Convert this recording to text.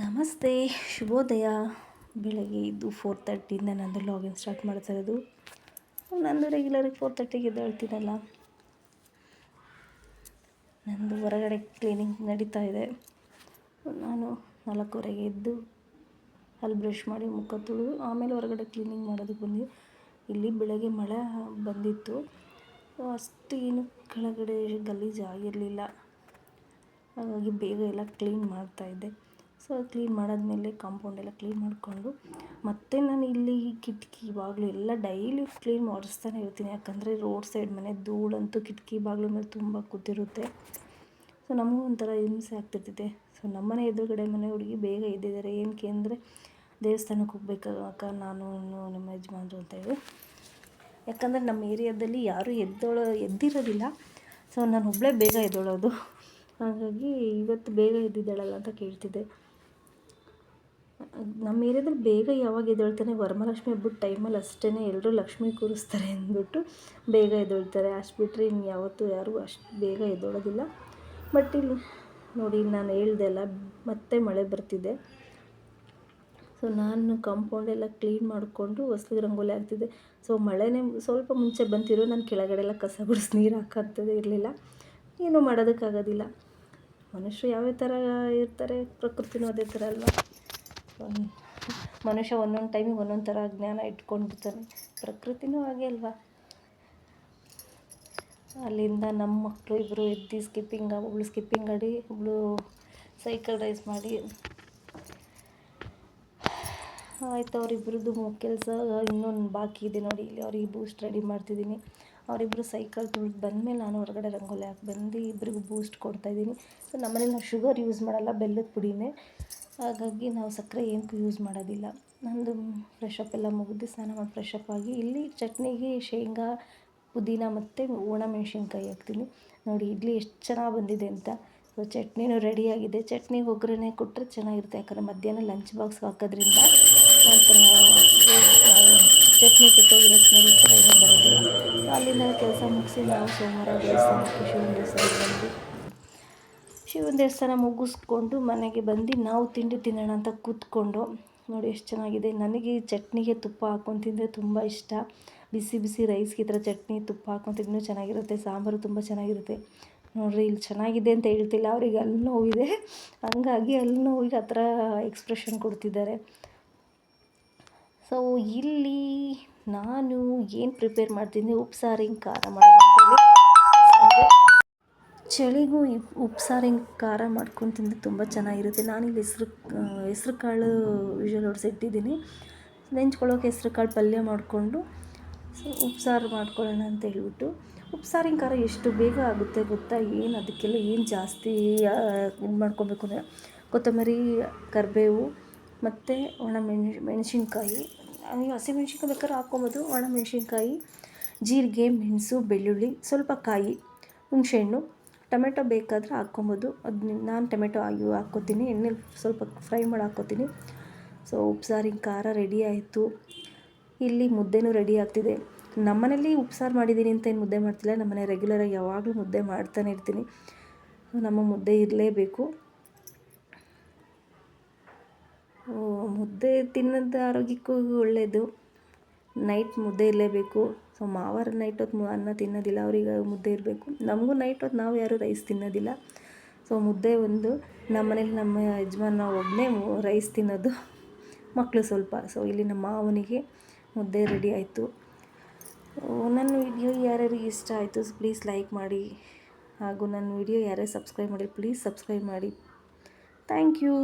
ನಮಸ್ತೆ, ಶುಭೋದಯ. ಬೆಳಗ್ಗೆ ಇದು 4:30 ನಂದು ಲಾಗಿನ್ ಸ್ಟಾರ್ಟ್ ಮಾಡ್ತಾ ಇರೋದು. ನಂದು ರೆಗ್ಯುಲರಾಗಿ 4:30ಗೆ ಎದ್ದೇಳ್ತೀನಲ್ಲ. ನಂದು ಹೊರಗಡೆ ಕ್ಲೀನಿಂಗ್ ನಡೀತಾ ಇದೆ. ನಾನು 4:15ಗೆ ಎದ್ದು ಅಲ್ಲಿ ಬ್ರಷ್ ಮಾಡಿ ಮುಖ ತೊಳೆದು ಆಮೇಲೆ ಹೊರಗಡೆ ಕ್ಲೀನಿಂಗ್ ಮಾಡೋದಕ್ಕೆ ಬಂದು ಇಲ್ಲಿ ಬೆಳಗ್ಗೆ ಮಳೆ ಬಂದಿತ್ತು. ಅಷ್ಟು ಏನು ಕೆಳಗಡೆ ಗಲೀಜು ಆಗಿರಲಿಲ್ಲ. ಹಾಗಾಗಿ ಬೇಗ ಎಲ್ಲ ಕ್ಲೀನ್ ಮಾಡ್ತಾಯಿದ್ದೆ. ಸೊ ಕ್ಲೀನ್ ಮಾಡಾದ್ಮೇಲೆ ಕಾಂಪೌಂಡೆಲ್ಲ ಕ್ಲೀನ್ ಮಾಡಿಕೊಂಡು ಮತ್ತು ನಾನು ಇಲ್ಲಿ ಕಿಟಕಿ ಬಾಗಿಲು ಎಲ್ಲ ಡೈಲಿ ಕ್ಲೀನ್ ಮಾಡಿಸ್ತಾನೆ ಇರ್ತೀನಿ. ಯಾಕಂದರೆ ರೋಡ್ ಸೈಡ್ ಮನೆ ಧೂಳಂತೂ ಕಿಟಕಿ ಬಾಗಿಲು ಮೇಲೆ ತುಂಬ ಕೂತಿರುತ್ತೆ. ಸೊ ನಮಗೂ ಒಂಥರ ಹಿಂಸೆ ಆಗ್ತಿರ್ತೈತೆ. ಸೊ ನಮ್ಮನೆ ಎದುರುಗಡೆ ಮನೆ ಹುಡುಗಿ ಬೇಗ ಎದ್ದಿದ್ದಾರೆ. ಏನಕ್ಕೆ ಅಂದರೆ ದೇವಸ್ಥಾನಕ್ಕೆ ಹೋಗ್ಬೇಕಾಗ ನಾನು ನಮ್ಮ ಯಜಮಾನ್ರು ಅಂತೇಳಿ. ಯಾಕಂದರೆ ನಮ್ಮ ಏರಿಯಾದಲ್ಲಿ ಯಾರೂ ಎದ್ದಿರೋದಿಲ್ಲ. ಸೊ ನಾನು ಒಬ್ಬಳೇ ಬೇಗ ಎದ್ದೇಳೋದು. ಹಾಗಾಗಿ ಇವತ್ತು ಬೇಗ ಎದ್ದಿದ್ದಾಳಲ್ಲ ಅಂತ ಕೇಳ್ತಿದ್ದೆ. ನಮ್ಮ ಏರಿಯಾದಲ್ಲಿ ಬೇಗ ಯಾವಾಗ ಎದ್ದೇಳ್ತಾನೆ ವರಮಹಾಲಕ್ಷ್ಮಿ ಹಬ್ಬದ ಟೈಮಲ್ಲಿ ಅಷ್ಟೇ ಎಲ್ಲರೂ ಲಕ್ಷ್ಮಿ ಕೂರಿಸ್ತಾರೆ ಅಂದ್ಬಿಟ್ಟು ಬೇಗ ಎದ್ದೇಳ್ತಾರೆ. ಅಷ್ಟು ಬಿಟ್ಟರೆ ಇನ್ನು ಯಾವತ್ತೂ ಯಾರೂ ಅಷ್ಟು ಬೇಗ ಎದ್ದೇಳೋದಿಲ್ಲ. ಬಟ್ ಇಲ್ಲಿ ನೋಡಿ, ನಾನು ಹೇಳ್ದೆ ಅಲ್ಲ, ಮತ್ತೆ ಮಳೆ ಬರ್ತಿದೆ. ಸೊ ನಾನು ಕಾಂಪೌಂಡೆಲ್ಲ ಕ್ಲೀನ್ ಮಾಡಿಕೊಂಡು ಹೊಸ್ಲಿಗೆ ರಂಗೋಲಿ ಹಾಕ್ತಿದ್ದೆ. ಸೊ ಮಳೆನೇ ಸ್ವಲ್ಪ ಮುಂಚೆ ಬಂತಿರೋ ನಾನು ಕೆಳಗಡೆ ಎಲ್ಲ ಕಸ ಗುಡಿಸಿ ನೀರು ಹಾಕೋಂಥದ್ದು ಇರಲಿಲ್ಲ. ಏನೂ ಮಾಡೋದಕ್ಕಾಗೋದಿಲ್ಲ. ಮನುಷ್ಯರು ಯಾವ್ಯಾವ ಥರ ಇರ್ತಾರೆ, ಪ್ರಕೃತಿನೂ ಅದೇ ಥರ ಅಲ್ವಾ. ಮನುಷ್ಯ ಒಂದೊಂದು ಟೈಮಿಗೆ ಒಂದೊಂದು ಥರ ಜ್ಞಾನ ಇಟ್ಕೊಂಡಿರ್ತಾನೆ. ಪ್ರಕೃತಿನೂ ಹಾಗೆ ಅಲ್ವಾ. ಅಲ್ಲಿಂದ ನಮ್ಮ ಮಕ್ಕಳು ಇಬ್ಬರು ಎದ್ದು ಒಬ್ಬಳು ಸ್ಕಿಪ್ಪಿಂಗ್ ಆಡಿ, ಒಬ್ಬಳು ಸೈಕಲ್ ರೈಸ್ ಮಾಡಿ ಆಯಿತು. ಅವರಿಬ್ಬರದ್ದು ಕೆಲಸ ಇನ್ನೊಂದು ಬಾಕಿ ಇದೆ ನೋಡಿ. ಇಲ್ಲಿ ಅವ್ರಿಗೆ ಬೂಸ್ಟ್ ರೆಡಿ ಮಾಡ್ತಿದ್ದೀನಿ. ಅವರಿಬ್ಬರು ಸೈಕಲ್ ತುಳಿದು ಬಂದಮೇಲೆ ನಾನು ಹೊರಗಡೆ ರಂಗೋಲಿ ಹಾಕಿ ಬಂದು ಇಬ್ಬರಿಗೂ ಬೂಸ್ಟ್ ಕೊಡ್ತಾಯಿದ್ದೀನಿ. ಸೊ ನಮ್ಮನೇಲಿ ನಾವು ಶುಗರ್ ಯೂಸ್ ಮಾಡಲ್ಲ, ಬೆಲ್ಲದ ಪುಡಿನೇ. ಹಾಗಾಗಿ ನಾವು ಸಕ್ಕರೆ ಏನಕ್ಕೂ ಯೂಸ್ ಮಾಡೋದಿಲ್ಲ. ನಂದು ಫ್ರೆಶಪ್ ಎಲ್ಲ ಮುಗಿದು ಸ್ನಾನ ಮಾಡಿ ಫ್ರೆಶಪ್ ಆಗಿ ಇಲ್ಲಿ ಚಟ್ನಿಗೆ ಶೇಂಗಾ, ಪುದೀನ ಮತ್ತು ಒಣಮೆಣ್ಸಿನ್ಕಾಯಿ ಹಾಕ್ತೀನಿ. ನೋಡಿ ಇಡ್ಲಿ ಎಷ್ಟು ಚೆನ್ನಾಗಿ ಬಂದಿದೆ ಅಂತ. ಸೊ ಚಟ್ನಿನೂ ರೆಡಿಯಾಗಿದೆ. ಚಟ್ನಿಗೆ ಒಗ್ಗರಣೆ ಕೊಟ್ಟರೆ ಚೆನ್ನಾಗಿರುತ್ತೆ. ಯಾಕಂದರೆ ಮಧ್ಯಾಹ್ನ ಲಂಚ್ ಬಾಕ್ಸ್ಗೆ ಹಾಕೋದ್ರಿಂದ ಒಂಥರ ಚಟ್ನಿ ಕೆಟ್ಟೋಗಿರೋ ಸ್ಮೆಲ್ ಥರ ಏನೂ ಬರೋದಿಲ್ಲ. ಅಲ್ಲಿಂದ ಕೆಲಸ ಮುಗಿಸಿ ನಾವು ಸೋಮವಾರ ದೇವಸ್ಥಾನಕ್ಕೆ ಶಿವನ ದೇವಸ್ಥಾನ ಮುಗಿಸ್ಕೊಂಡು ಮನೆಗೆ ಬಂದು ನಾವು ತಿಂಡಿ ತಿನ್ನೋಣ ಅಂತ ಕೂತ್ಕೊಂಡು ನೋಡಿ ಎಷ್ಟು ಚೆನ್ನಾಗಿದೆ. ನನಗೆ ಚಟ್ನಿಗೆ ತುಪ್ಪ ಹಾಕ್ಕೊಂಡು ತಿಂದರೆ ತುಂಬ ಇಷ್ಟ. ಬಿಸಿ ಬಿಸಿ ರೈಸ್ಗೆ ಈ ಥರ ಚಟ್ನಿ ತುಪ್ಪ ಹಾಕ್ಕೊಂಡು ತಿಂದರೂ ಚೆನ್ನಾಗಿರುತ್ತೆ. ಸಾಂಬಾರು ತುಂಬ ಚೆನ್ನಾಗಿರುತ್ತೆ. ನೋಡಿರಿ, ಇಲ್ಲಿ ಚೆನ್ನಾಗಿದೆ ಅಂತ ಹೇಳ್ತಿಲ್ಲ, ಅವ್ರಿಗೆ ಹಲ್ಲು ನೋವಿದೆ. ಹಂಗಾಗಿ ಹಲ್ಲು ನೋವಿಗೆ ಆ ಥರ ಎಕ್ಸ್ಪ್ರೆಷನ್ ಕೊಡ್ತಿದ್ದಾರೆ. ಸೊ ಇಲ್ಲಿ ನಾನು ಏನು ಪ್ರಿಪೇರ್ ಮಾಡ್ತೀನಿ, ಉಪ್ಸಾರು ಹಿಂಗೆ ಖಾರ ಮಾಡೋದು ಅಂತೇಳಿ. ಚಳಿಗೂ ಉಪ್ಸಾರು ಹಿಂಗೆ ಖಾರ ಮಾಡ್ಕೊಂಡು ತಿಂದರೆ ತುಂಬ ಚೆನ್ನಾಗಿರುತ್ತೆ. ನಾನಿಲ್ಲಿ ಹೆಸ್ರು ಕಾಳು ವಿಷಲ್ ಹೊಡೆಸಿಟ್ಟಿದ್ದೀನಿ. ನೆಂಚ್ಕೊಳ್ಳೋಕೆ ಹೆಸ್ರು ಕಾಳು ಪಲ್ಯ ಮಾಡಿಕೊಂಡು ಉಪ್ಸಾರು ಮಾಡ್ಕೊಳ್ಳೋಣ ಅಂತ ಹೇಳ್ಬಿಟ್ಟು. ಉಪ್ಸಾರು ಹಿಂಗೆ ಖಾರ ಎಷ್ಟು ಬೇಗ ಆಗುತ್ತೆ ಗೊತ್ತಾ. ಏನು ಅದಕ್ಕೆಲ್ಲ ಏನು ಜಾಸ್ತಿ ಇದು ಮಾಡ್ಕೊಬೇಕು ಅಂದರೆ ಕೊತ್ತಂಬರಿ, ಕರಿಬೇವು ಮತ್ತು ಮೆಣಸಿನ್ಕಾಯಿ. ನೀವು ಹಸಿಮೆಣ್ಸಿನ್ಕಾಯಿ ಬೇಕಾದ್ರೆ ಹಾಕ್ಕೊಬೋದು. ಒಣಮೆಣ್ಸಿನ್ಕಾಯಿ, ಜೀರಿಗೆ, ಮೆಣಸು, ಬೆಳ್ಳುಳ್ಳಿ, ಸ್ವಲ್ಪ ಕಾಯಿ, ಹುಣಸೆಹಣ್ಣು, ಟೊಮೆಟೊ ಬೇಕಾದರೆ ಹಾಕ್ಕೊಬೋದು. ನಾನು ಟೊಮೆಟೊ ಹಾಕ್ಕೊತೀನಿ. ಎಣ್ಣೆಲಿ ಸ್ವಲ್ಪ ಫ್ರೈ ಮಾಡಿ ಹಾಕ್ಕೊತೀನಿ. ಸೊ ಉಪ್ಸಾರಿನ ಖಾರ ರೆಡಿ ಆಯಿತು. ಇಲ್ಲಿ ಮುದ್ದೆನೂ ರೆಡಿ ಆಗ್ತಿದೆ. ನಮ್ಮನೇಲಿ ಉಪ್ಸಾರು ಮಾಡಿದ್ದೀನಿ ಅಂತ ಏನು ಮುದ್ದೆ ಮಾಡ್ತಿಲ್ಲ. ನಮ್ಮನೆ ರೆಗ್ಯುಲರಾಗಿ ಯಾವಾಗಲೂ ಮುದ್ದೆ ಮಾಡ್ತಾನೆ ಇರ್ತೀನಿ. ನಮ್ಮ ಮುದ್ದೆ ಇರಲೇಬೇಕು. ಮುದ್ದೆ ತಿನ್ನೋದು ಆರೋಗ್ಯಕ್ಕೂ ಒಳ್ಳೆಯದು. ನೈಟ್ ಮುದ್ದೆ ಇರಲೇಬೇಕು. ಸೊ ಮಾವಾರ ನೈಟ್ ಹೊತ್ತು ಅನ್ನ ತಿನ್ನೋದಿಲ್ಲ, ಅವ್ರಿಗೆ ಮುದ್ದೆ ಇರಬೇಕು. ನಮಗೂ ನೈಟ್ ಹೊತ್ತು ನಾವು ಯಾರೂ ರೈಸ್ ತಿನ್ನೋದಿಲ್ಲ. ಸೊ ಮುದ್ದೆ ಒಂದು. ನಮ್ಮ ಮನೇಲಿ ನಮ್ಮ ಯಜಮಾನ ಒಬ್ಬನೇ ರೈಸ್ ತಿನ್ನೋದು, ಮಕ್ಕಳು ಸ್ವಲ್ಪ. ಸೊ ಇಲ್ಲಿ ನಮ್ಮ ಮಾವನಿಗೆ ಮುದ್ದೆ ರೆಡಿ ಆಯಿತು. ನನ್ನ ವಿಡಿಯೋ ಯಾರ್ಯಾರಿಗೆ ಇಷ್ಟ ಆಯಿತು ಪ್ಲೀಸ್ ಲೈಕ್ ಮಾಡಿ. ಹಾಗೂ ನನ್ನ ವಿಡಿಯೋ ಯಾರ್ಯಾರು ಸಬ್ಸ್ಕ್ರೈಬ್ ಮಾಡಿ ಪ್ಲೀಸ್ ಸಬ್ಸ್ಕ್ರೈಬ್ ಮಾಡಿ. Thank you.